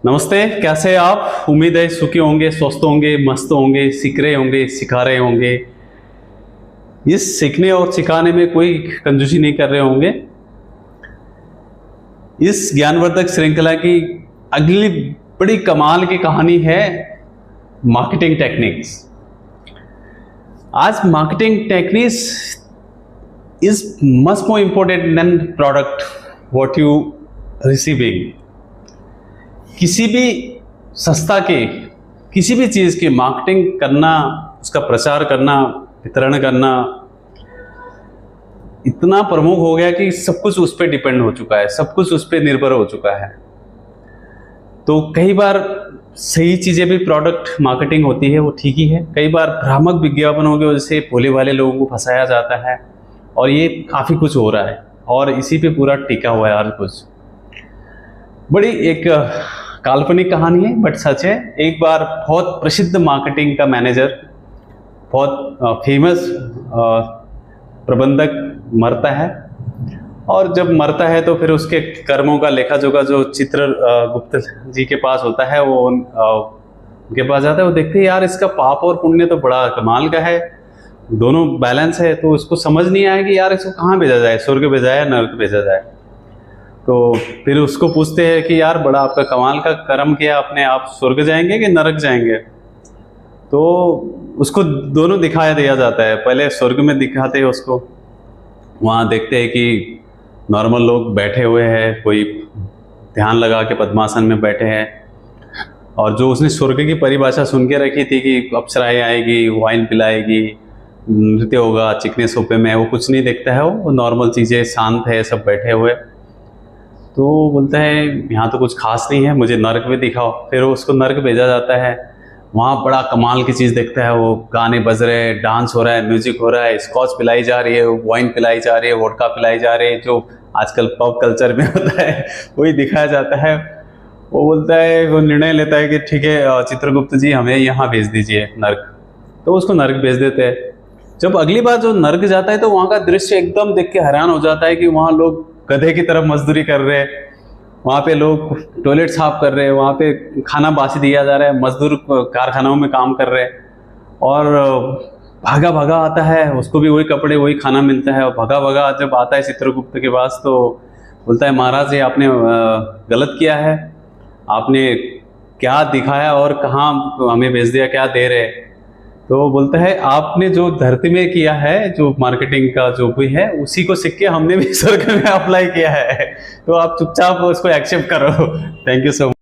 नमस्ते, कैसे हैं आप? उम्मीद है सुखी होंगे, स्वस्थ होंगे, मस्त होंगे, सीख रहे होंगे, सिखा रहे होंगे। इस सीखने और सिखाने में कोई कंजूसी नहीं कर रहे होंगे। इस ज्ञानवर्धक श्रृंखला की अगली बड़ी कमाल की कहानी है मार्केटिंग टेक्निक्स। आज marketing techniques is much more important then product what you receiving. किसी भी संस्था के किसी भी चीज़ की मार्केटिंग करना, उसका प्रचार करना, वितरण करना इतना प्रमुख हो गया कि सब कुछ उस पर डिपेंड हो चुका है, सब कुछ उस पर निर्भर हो चुका है। तो कई बार सही चीज़ें भी प्रोडक्ट मार्केटिंग होती है, वो ठीक ही है। कई बार भ्रामक विज्ञापनों की वजह से भोले भाले लोगों को फंसाया जाता है और ये काफ़ी कुछ हो रहा है और इसी पे पूरा टिका हुआ है हर कुछ। बड़ी एक काल्पनिक कहानी है बट सच है। एक बार बहुत प्रसिद्ध मार्केटिंग का मैनेजर, बहुत फेमस प्रबंधक मरता है और जब मरता है तो फिर उसके कर्मों का लेखा जोखा जो चित्रगुप्त जी के पास होता है वो उनके पास जाता है। वो देखते हैं यार इसका पाप और पुण्य तो बड़ा कमाल का है, दोनों बैलेंस है। तो उसको समझ नहीं आया कि यार इसको कहाँ भेजा जाए, स्वर्ग भेजा जाए या नरक भेजा जाए। तो फिर उसको पूछते हैं कि यार बड़ा आपका कमाल का कर्म किया आपने, आप स्वर्ग जाएंगे कि नरक जाएंगे? तो उसको दोनों दिखाया दिया जाता है। पहले स्वर्ग में दिखाते हैं उसको, वहाँ देखते हैं कि नॉर्मल लोग बैठे हुए हैं, कोई ध्यान लगा के पद्मासन में बैठे हैं। और जो उसने स्वर्ग की परिभाषा सुन के रखी थी कि अप्सराएं आएगी, वाइन पिलाएगी, नृत्य होगा, चिकने सोफे में, वो कुछ नहीं देखता है। वो नॉर्मल चीज़ें, शांत है, सब बैठे हुए। तो बोलता है यहाँ तो कुछ खास नहीं है, मुझे नर्क में दिखाओ। फिर उसको नर्क भेजा जाता है। वहाँ बड़ा कमाल की चीज़ देखता है, वो गाने बज रहे हैं, डांस हो रहा है, म्यूजिक हो रहा है, स्कॉच पिलाई जा रही है, वाइन पिलाई जा रही है, वोडका पिलाई जा रही है, जो आजकल पब कल्चर में होता है वही दिखाया जाता है। वो बोलता है, वो निर्णय लेता है कि ठीक है चित्रगुप्त जी हमें यहाँ भेज दीजिए नर्क। तो उसको नर्क भेज देते हैं। जब अगली बार जो नर्क जाता है तो वहाँ का दृश्य एकदम देख के हैरान हो जाता है कि वहाँ लोग गधे की तरफ मजदूरी कर रहे हैं, वहाँ पे लोग टॉयलेट साफ कर रहे हैं, वहाँ पे खाना बासी दिया जा रहा है, मजदूर कारखानों में काम कर रहे हैं। और भागा भागा आता है, उसको भी वही कपड़े वही खाना मिलता है। और भागा भागा जब आता है चित्रगुप्त के पास तो बोलता है महाराज ये आपने गलत किया है, आपने क्या दिखाया और कहाँ हमें भेज दिया, क्या दे रहे। तो वो बोलता है आपने जो धरती में किया है, जो मार्केटिंग का जो भी है, उसी को सीख के हमने भी स्वर्ग में अप्लाई किया है। तो आप चुपचाप उसको एक्सेप्ट करो। Thank you so much.